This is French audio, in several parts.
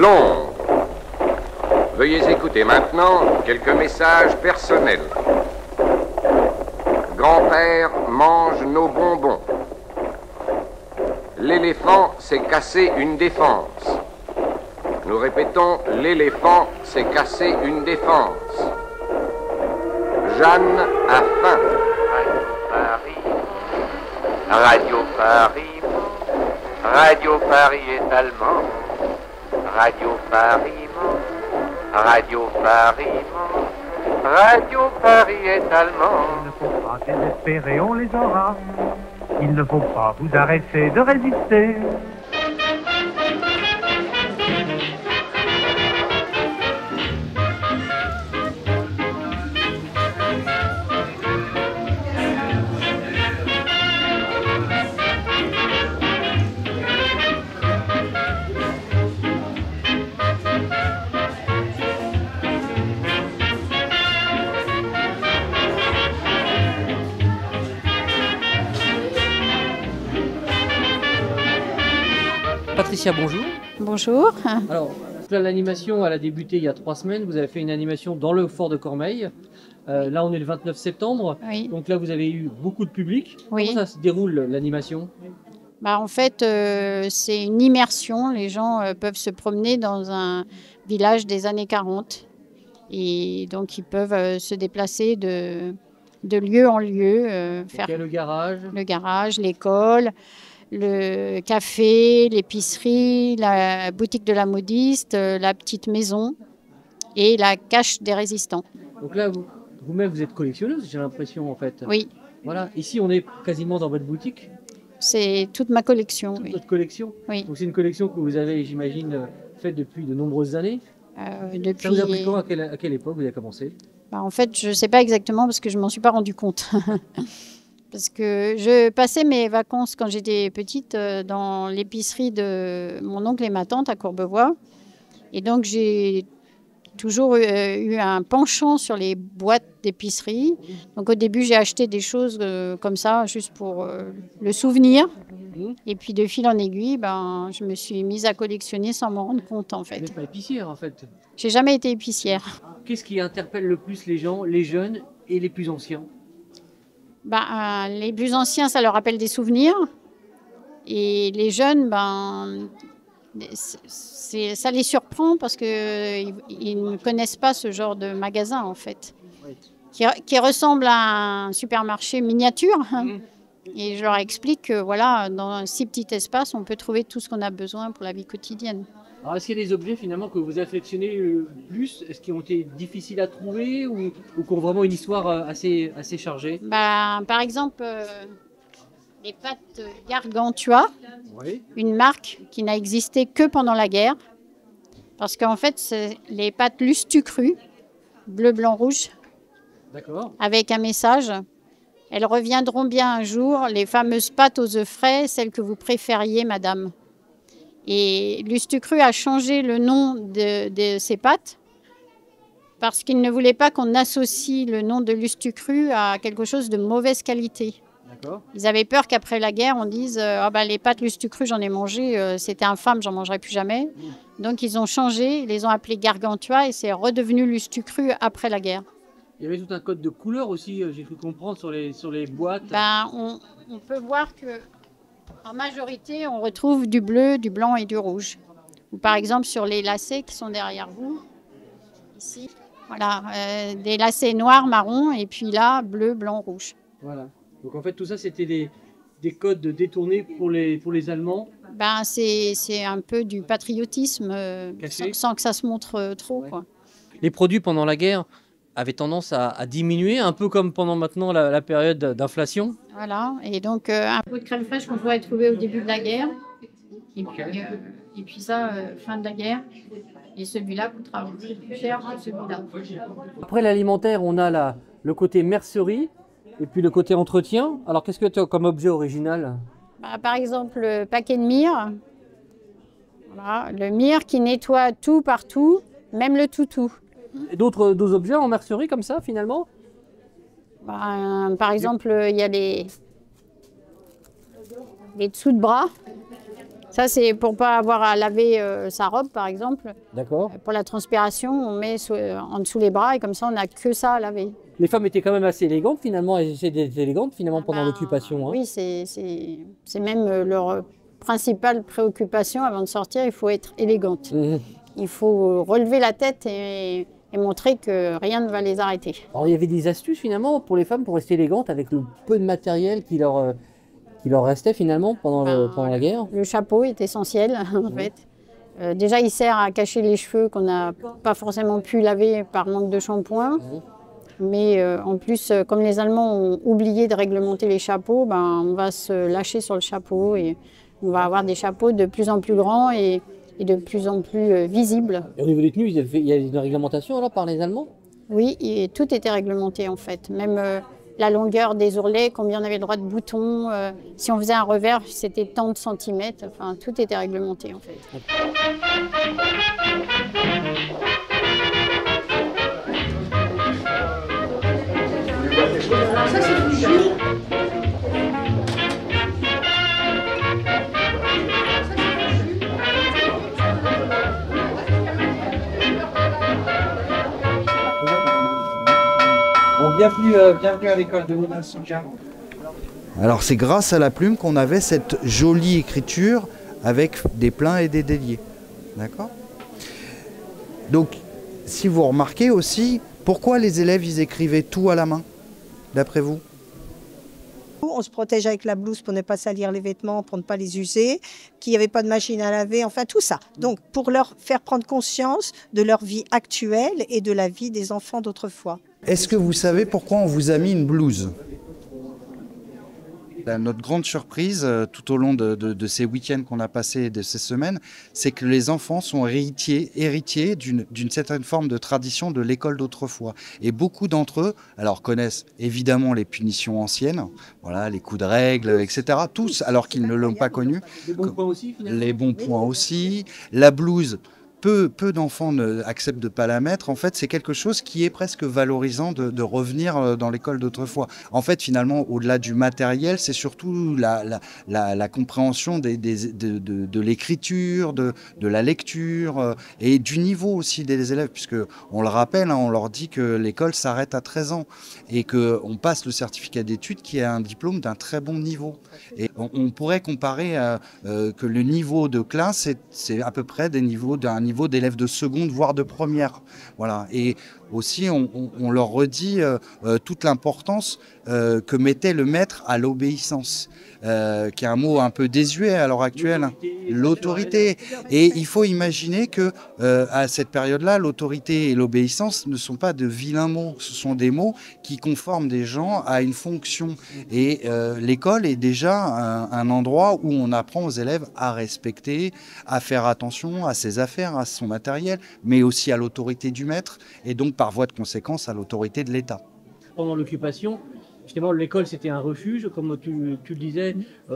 Londres. Veuillez écouter maintenant quelques messages personnels. Grand-père mange nos bonbons. L'éléphant s'est cassé une défense. Nous répétons, l'éléphant s'est cassé une défense. Jeanne a faim. Radio Paris, Radio Paris est allemand. Radio Paris, Radio Paris, Radio Paris est allemand. Il ne faut pas désespérer, on les aura. Il ne faut pas vous arrêter de résister. Patricia, bonjour. Bonjour. Alors, l'animation, elle a débuté il y a 3 semaines. Vous avez fait une animation dans le fort de Cormeilles. Là, on est le 29 septembre. Oui. Donc là, vous avez eu beaucoup de public. Oui. Comment ça se déroule, l'animation? En fait, c'est une immersion. Les gens peuvent se promener dans un village des années 40. Et donc, ils peuvent se déplacer de lieu en lieu. Faire le garage. Le garage, l'école, le café, l'épicerie, la boutique de la modiste, la petite maison et la cache des résistants. Donc là, vous-même, vous êtes collectionneuse, j'ai l'impression, en fait. Oui. Voilà. Ici, on est quasiment dans votre boutique. C'est toute ma collection. Toute oui. votre collection. Oui. Donc c'est une collection que vous avez, j'imagine, faite depuis de nombreuses années. Depuis... Ça vous a pris quand, à quelle époque vous avez commencé? En fait, je ne sais pas exactement parce que je ne m'en suis pas rendu compte. Parce que je passais mes vacances quand j'étais petite dans l'épicerie de mon oncle et ma tante à Courbevoie. Et donc, j'ai toujours eu un penchant sur les boîtes d'épicerie. Donc, au début, j'ai acheté des choses comme ça, juste pour le souvenir. Et puis, de fil en aiguille, je me suis mise à collectionner sans m'en rendre compte, en fait. Vous n'êtes pas épicière, en fait. J'ai jamais été épicière. Qu'est-ce qui interpelle le plus les gens, les jeunes et les plus anciens? Les plus anciens, ça leur rappelle des souvenirs. Et les jeunes, ça les surprend parce qu'ils ne connaissent pas ce genre de magasin, en fait. Oui. Qui ressemble à un supermarché miniature. Et je leur explique que voilà, dans un si petit espace, on peut trouver tout ce qu'on a besoin pour la vie quotidienne. Alors, est-ce qu'il y a des objets finalement que vous affectionnez le plus? Est-ce qu'ils ont été difficiles à trouver ou qui ont vraiment une histoire assez chargée? Par exemple, les pâtes Gargantua, oui. Une marque qui n'a existé que pendant la guerre. Parce qu'en fait, c'est les pâtes Lustucru, bleu, blanc, rouge, avec un message. Elles reviendront bien un jour, les fameuses pâtes aux œufs frais, celles que vous préfériez, madame. Et Lustucru a changé le nom de ces pâtes parce qu'il ne voulait pas qu'on associe le nom de Lustucru à quelque chose de mauvaise qualité. Ils avaient peur qu'après la guerre, on dise les pâtes Lustucru, j'en ai mangé, c'était infâme, j'en mangerai plus jamais. Donc ils ont changé, ils les ont appelés Gargantua et c'est redevenu Lustucru après la guerre. Il y avait tout un code de couleur aussi, j'ai cru comprendre, sur les boîtes. On peut voir que en majorité, on retrouve du bleu, du blanc et du rouge. Ou par exemple, sur les lacets qui sont derrière vous, ici, voilà, des lacets noirs, marron, et puis là, bleu, blanc, rouge. Voilà. Donc en fait, tout ça, c'était des codes détournés pour les Allemands. C'est un peu du patriotisme, sans que ça se montre trop. Ouais. Quoi. Les produits pendant la guerre avaient tendance à diminuer, un peu comme pendant maintenant la période d'inflation. Voilà, et donc un pot de crème fraîche qu'on pouvait trouver au début de la guerre, et puis ça, fin de la guerre, et celui-là coûtera plus cher que celui-là. Après l'alimentaire, on a le côté mercerie, et puis le côté entretien. Alors qu'est-ce que tu as comme objet original? Par exemple, le paquet de mire, voilà, le mire qui nettoie tout partout, même le toutou. D'autres objets en mercerie comme ça, finalement? Par exemple, il y a les dessous de bras Ça, c'est pour pas avoir à laver sa robe, par exemple. D'accord. Pour la transpiration, on met en dessous les bras et comme ça, on n'a que ça à laver. Les femmes étaient quand même assez élégantes finalement, elles étaient élégantes finalement pendant l'occupation. Hein. Oui, c'est même leur principale préoccupation avant de sortir, il faut être élégante. Il faut relever la tête et montrer que rien ne va les arrêter. Alors il y avait des astuces finalement pour les femmes pour rester élégantes avec le peu de matériel qui leur restait finalement pendant la guerre. Le chapeau est essentiel en fait. Déjà il sert à cacher les cheveux qu'on n'a pas forcément pu laver par manque de shampoing. Mais en plus, comme les Allemands ont oublié de réglementer les chapeaux, on va se lâcher sur le chapeau et on va avoir des chapeaux de plus en plus grands et de plus en plus visibles. Et au niveau des tenues, il y a une réglementation alors par les Allemands? Oui, et tout était réglementé en fait. Même la longueur des ourlets, combien on avait le droit de boutons, si on faisait un revers, c'était tant de centimètres. Enfin, tout était réglementé en fait. Ça, c'est du jus. Bon, bienvenue à l'école de 1940. Alors c'est grâce à la plume qu'on avait cette jolie écriture avec des pleins et des déliés. D'accord ? Donc, si vous remarquez aussi, pourquoi les élèves ils écrivaient tout à la main, d'après vous ? On se protège avec la blouse pour ne pas salir les vêtements, pour ne pas les user, qu'il n'y avait pas de machine à laver, enfin tout ça. Donc pour leur faire prendre conscience de leur vie actuelle et de la vie des enfants d'autrefois. Est-ce que vous savez pourquoi on vous a mis une blouse ? Notre grande surprise tout au long de ces week-ends qu'on a passés, de ces semaines, c'est que les enfants sont héritiers d'une certaine forme de tradition de l'école d'autrefois. Et beaucoup d'entre eux, alors connaissent évidemment les punitions anciennes, voilà, les coups de règle, etc. Tous, alors qu'ils ne l'ont pas connu. Les bons points aussi, finalement. Les bons points aussi. La blouse. Peu d'enfants acceptent de ne pas la mettre. En fait, c'est quelque chose qui est presque valorisant de revenir dans l'école d'autrefois. En fait, finalement, au-delà du matériel, c'est surtout la compréhension de l'écriture, de la lecture et du niveau aussi des élèves, puisque on le rappelle, hein, on leur dit que l'école s'arrête à 13 ans et qu'on passe le certificat d'études qui est un diplôme d'un très bon niveau. Et on pourrait comparer que le niveau de classe, c'est à peu près d'un niveau d'élèves de seconde, voire de première. Voilà. Et aussi, on leur redit toute l'importance que mettait le maître à l'obéissance, qui est un mot un peu désuet à l'heure actuelle. L'autorité. Et il faut imaginer que à cette période-là, l'autorité et l'obéissance ne sont pas de vilains mots. Ce sont des mots qui conforment des gens à une fonction. Et l'école est déjà un endroit où on apprend aux élèves à respecter, à faire attention à ses affaires, à son matériel, mais aussi à l'autorité du maître et donc par voie de conséquence à l'autorité de l'État. Pendant l'occupation, justement, l'école c'était un refuge, comme tu le disais.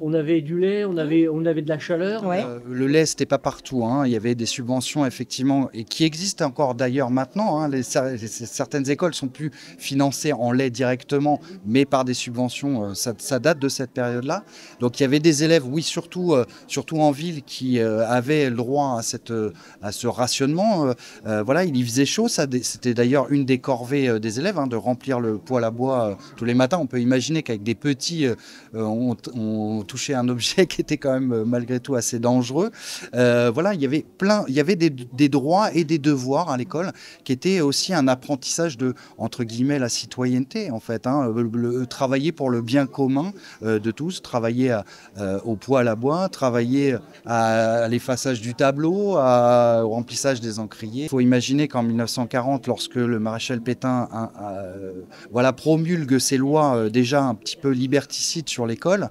On avait du lait, on avait de la chaleur. Ouais. Le lait, c'était pas partout. Hein. Il y avait des subventions effectivement, et qui existent encore d'ailleurs maintenant. Hein. Certaines écoles sont plus financées en lait directement, mais par des subventions. Ça date de cette période-là. Donc il y avait des élèves, oui, surtout en ville, qui avaient le droit à ce rationnement. Voilà, il y faisait chaud. C'était d'ailleurs une des corvées des élèves, hein, de remplir le poêle à bois tous les matins. On peut imaginer qu'avec des petits, on touchait un objet qui était quand même malgré tout assez dangereux. Voilà, il y avait des droits et des devoirs à l'école qui étaient aussi un apprentissage de, entre guillemets, la citoyenneté en fait. Hein, travailler pour le bien commun de tous, travailler au poêle à bois, travailler à l'effaçage du tableau, au remplissage des encriers. Il faut imaginer qu'en 1940, lorsque le maréchal Pétain promulgue ces lois déjà un petit peu liberticides sur l'école,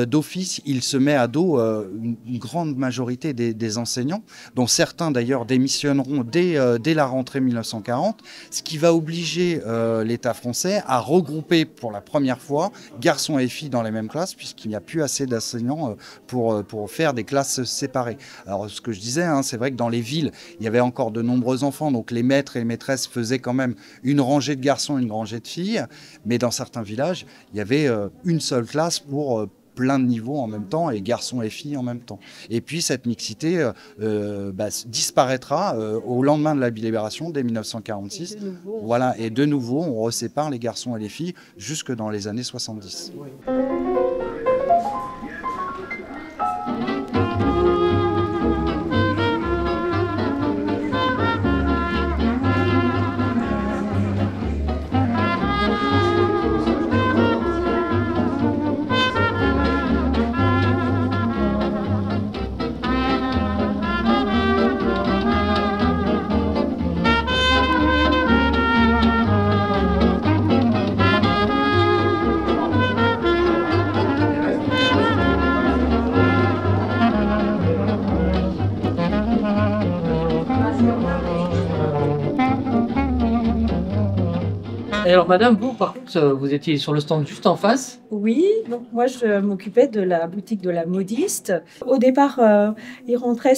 d'office, il se met à dos une grande majorité des enseignants, dont certains d'ailleurs démissionneront dès la rentrée 1940, ce qui va obliger l'État français à regrouper pour la première fois garçons et filles dans les mêmes classes, puisqu'il n'y a plus assez d'enseignants pour faire des classes séparées. Alors ce que je disais, hein, c'est vrai que dans les villes, il y avait encore de nombreux enfants, donc les maîtres et les maîtresses faisaient quand même une rangée de garçons et une rangée de filles, mais dans certains villages, il y avait une seule classe pour plein de niveaux en même temps, et garçons et filles en même temps. Et puis cette mixité disparaîtra au lendemain de la libération, dès 1946. Voilà, et de nouveau, on resépare les garçons et les filles jusque dans les années 70. Alors madame, vous par contre, vous étiez sur le stand juste en face. Oui, donc moi je m'occupais de la boutique de la modiste. Au départ, ils rentraient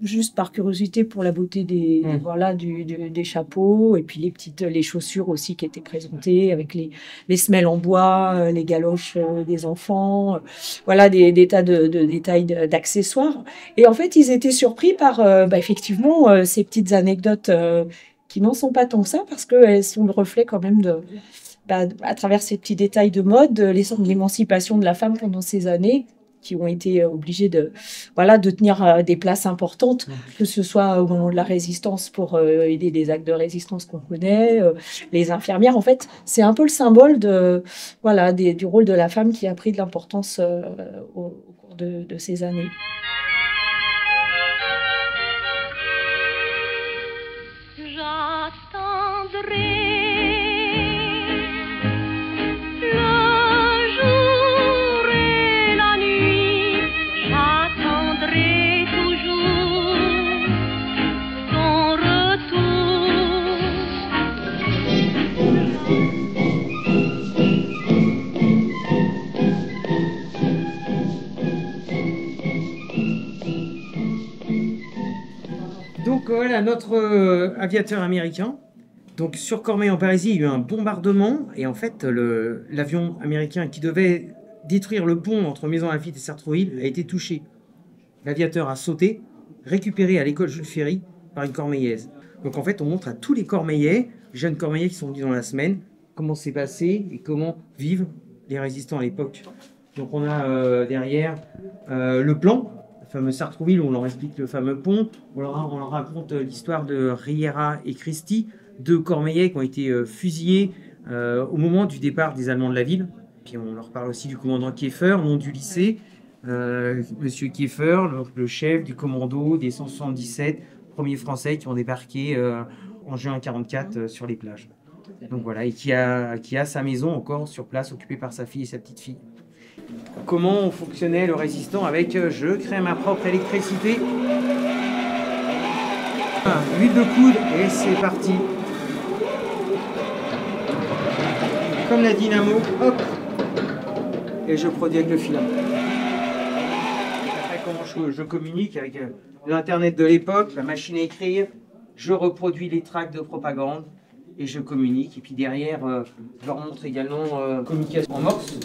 juste par curiosité pour la beauté des chapeaux, et puis les chaussures aussi qui étaient présentées avec les semelles en bois, les galoches des enfants, voilà des tas de détails d'accessoires. Et en fait, ils étaient surpris par effectivement ces petites anecdotes qui n'en sont pas tant que ça, parce qu'elles sont le reflet quand même à travers ces petits détails de mode, l'émancipation de la femme pendant ces années, qui ont été obligées de tenir des places importantes, que ce soit au moment de la résistance pour aider des actes de résistance qu'on connaît, les infirmières. En fait, c'est un peu le symbole du rôle de la femme qui a pris de l'importance au cours de ces années. Donc voilà notre aviateur américain. Donc sur Cormeilles en Parisis, il y a eu un bombardement et en fait l'avion américain qui devait détruire le pont entre Maisons-Laffitte et Sartrouville a été touché. L'aviateur a sauté, récupéré à l'école Jules Ferry par une cormeillaise. Donc en fait on montre à tous les Cormeillais, jeunes Cormeillais qui sont venus dans la semaine, comment c'est passé et comment vivent les résistants à l'époque. Donc on a derrière le plan, le fameux Sartrouville, où on leur explique le fameux pont, on leur raconte l'histoire de Riera et Christie, deux Cormeillais qui ont été fusillés au moment du départ des Allemands de la ville. Puis on leur parle aussi du commandant Kieffer, nom du lycée, Monsieur Kieffer, le chef du commando des 177 premiers Français qui ont débarqué en juin 1944 sur les plages. Donc voilà, et qui a sa maison encore sur place, occupée par sa fille et sa petite fille. Comment fonctionnait le résistant avec je crée ma propre électricité, huile de coude et c'est parti. Comme la dynamo, hop, et je produis avec le filament. Après, comment je communique avec l'internet de l'époque, la machine à écrire, je reproduis les tracts de propagande et je communique. Et puis derrière, je leur montre également communication en morse.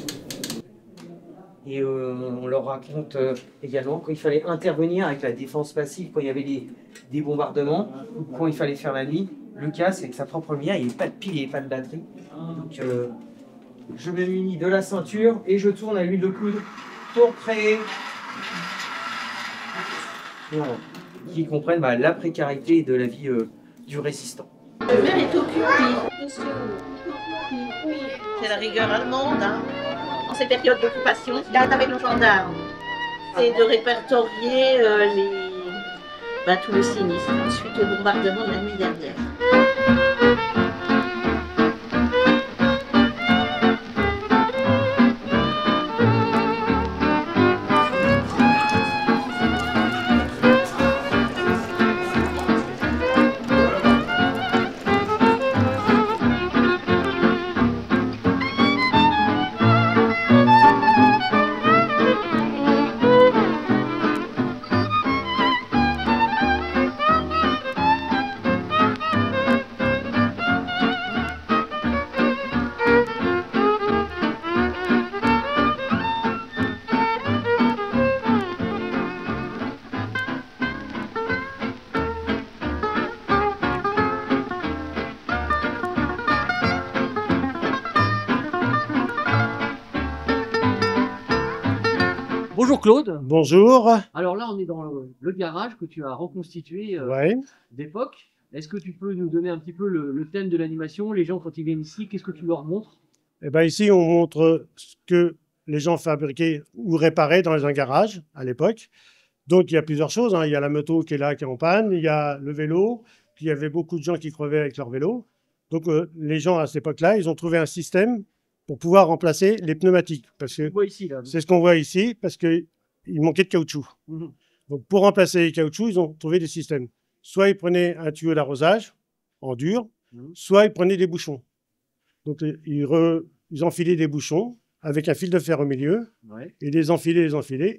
Et on leur raconte également quand il fallait intervenir avec la défense passive, quand il y avait des bombardements, quand il fallait faire la nuit. Le casque avec sa propre lumière, il n'y avait pas de pile, il n'y avait pas de batterie. Donc je me munis de la ceinture et je tourne à l'huile de coude pour créer. Voilà. Qui comprennent la précarité de la vie du résistant. Le maire est occupé. C'est la rigueur allemande. En ces périodes d'occupation, avec nos gendarmes, c'est de répertorier tout le sinistre suite au bombardement de la nuit dernière. Claude. Bonjour. Alors là, on est dans le garage que tu as reconstitué Ouais. d'époque. Est-ce que tu peux nous donner un petit peu le thème de l'animation? Les gens, quand ils viennent ici, qu'est-ce que tu leur montres? Eh ben ici, on montre ce que les gens fabriquaient ou réparaient dans un garage à l'époque. Donc, il y a plusieurs choses, hein. Il y a la moto qui est là, qui est en panne. Il y a le vélo. Puis, il y avait beaucoup de gens qui crevaient avec leur vélo. Donc, les gens, à cette époque-là, ils ont trouvé un système pour pouvoir remplacer les pneumatiques. Parce que c'est ce qu'on voit ici, parce qu'il manquait de caoutchouc. Donc, pour remplacer les caoutchoucs, ils ont trouvé des systèmes. Soit ils prenaient un tuyau d'arrosage en dur, soit ils prenaient des bouchons. Donc, ils enfilaient des bouchons avec un fil de fer au milieu. Ouais. Ils les enfilaient,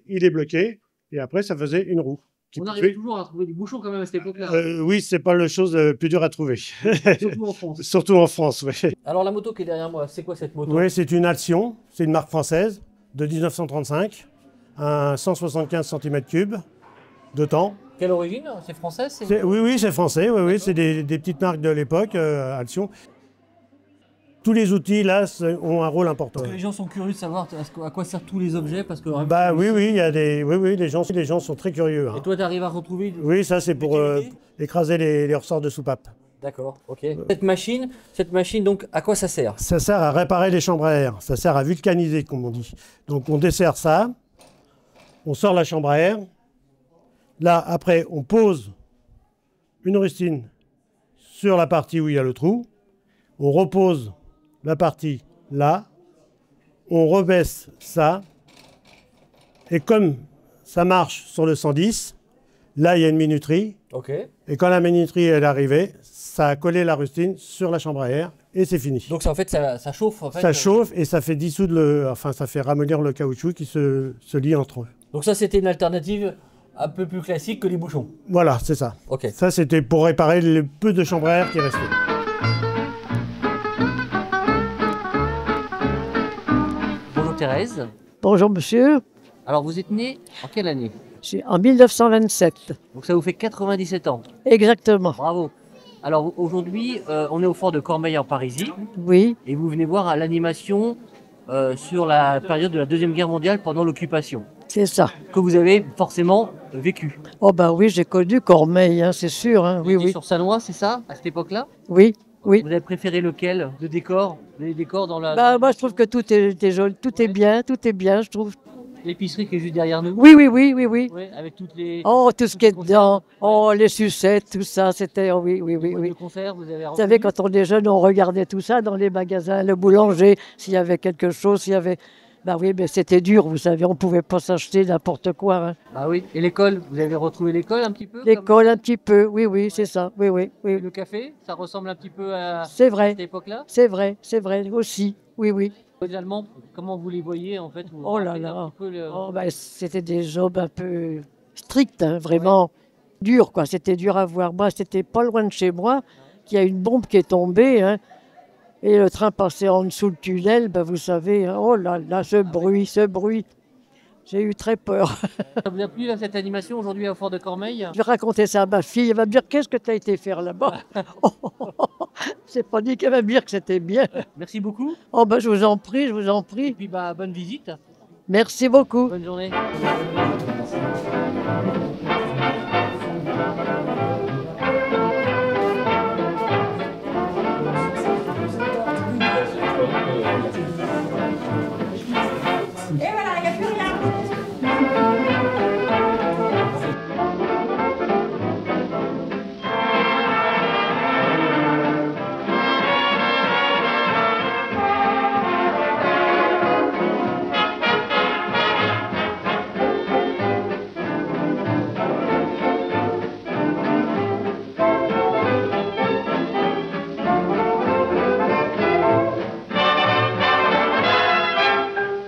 ils les bloquaient, et après, ça faisait une roue. On arrive toujours à trouver des bouchons quand même à cette époque-là. Oui, c'est pas la chose la plus dure à trouver. Surtout en France. Surtout en France, oui. Alors la moto qui est derrière moi, c'est quoi cette moto? Oui, c'est une Alcyon, c'est une marque française de 1935, un 175 cm3 de temps. Quelle origine? C'est français? Oui, c'est français, oui, c'est des petites marques de l'époque, Alcyon. Tous les outils, là, ont un rôle important. Parce que les gens sont curieux de savoir à quoi servent tous les objets. Parce que, les gens sont très curieux. Hein. Et toi, tu arrives à retrouver... Oui, ça, c'est pour écraser les ressorts de soupape. D'accord, ok. Cette machine, donc, à quoi ça sert? Ça sert à réparer les chambres à air. Ça sert à vulcaniser, comme on dit. Donc, on dessert ça. On sort la chambre à air. Là, après, on pose une rustine sur la partie où il y a le trou. On repose la partie là, on rebaisse ça, et comme ça marche sur le 110, là il y a une minuterie, et quand la minuterie est arrivée, ça a collé la rustine sur la chambre à air, et c'est fini. Donc en fait ça chauffe Ça chauffe, et ça fait dissoudre ça fait ramollir le caoutchouc qui se lie entre eux. Donc ça c'était une alternative un peu plus classique que les bouchons. Voilà, c'est ça. Ok. Ça c'était pour réparer le peu de chambres à air qui restaient. Thérèse. Bonjour monsieur. Alors vous êtes né en quelle année? En 1927. Donc ça vous fait 97 ans. Exactement. Bravo. Alors aujourd'hui, on est au fort de Cormeilles en Parisis. Oui. Et vous venez voir l'animation sur la période de la Deuxième Guerre mondiale pendant l'occupation. C'est ça. Que vous avez forcément vécu. Oh bah oui, j'ai connu Cormeilles, hein, c'est sûr. Hein. Oui, oui. Sur Sannois, c'est ça, à cette époque-là? Oui. Oui. Vous avez préféré lequel de décor? Les décors dans la... Bah, moi, je trouve que tout est joli, tout est bien, je trouve. L'épicerie qui est juste derrière nous? Oui. Oui, avec toutes les... Oh, tout ce qui est dedans. Oh, les sucettes, tout ça, c'était... Oh, oui. Le concert, vous avez... Vous savez, quand on est jeune, on regardait tout ça dans les magasins, le boulanger, s'il y avait quelque chose, s'il y avait... Bah oui, mais c'était dur, vous savez, on ne pouvait pas s'acheter n'importe quoi. Hein. Ah oui, et l'école, vous avez retrouvé l'école un petit peu? L'école un petit peu, oui, c'est ça, oui. Et le café, ça ressemble un petit peu à c'est vrai, cette époque-là? C'est vrai aussi, oui. Les Allemands, comment vous les voyez en fait? Oh là là, c'était des jobs un peu stricts, hein, vraiment durs, quoi. C'était dur à voir. Moi, c'était pas loin de chez moi qu'il y a une bombe qui est tombée, hein. Et le train passait en dessous le tunnel, ben vous savez, hein, oh là là, ce bruit. J'ai eu très peur. Ça vous a plu là, cette animation aujourd'hui au fort de Cormeilles? Je vais raconter ça à ma fille, elle va me dire qu'est-ce que tu as été faire là-bas. C'est pas dit qu'elle va me dire que c'était bien. Merci beaucoup. Oh ben je vous en prie. Et puis bonne visite. Merci beaucoup. Bonne journée. Et voilà, il n'y a plus rien.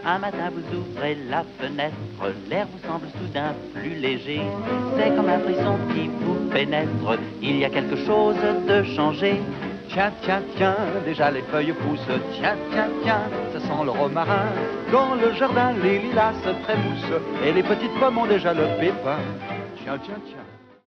Un matin vous ouvrez la fenêtre, l'air vous semble soudain plus léger. C'est comme un frisson qui vous pénètre, il y a quelque chose de changé. Tiens, déjà les feuilles poussent. Tiens, ça sent le romarin. Dans le jardin, les lilas se trémoussent et les petites pommes ont déjà le pépin. Tiens.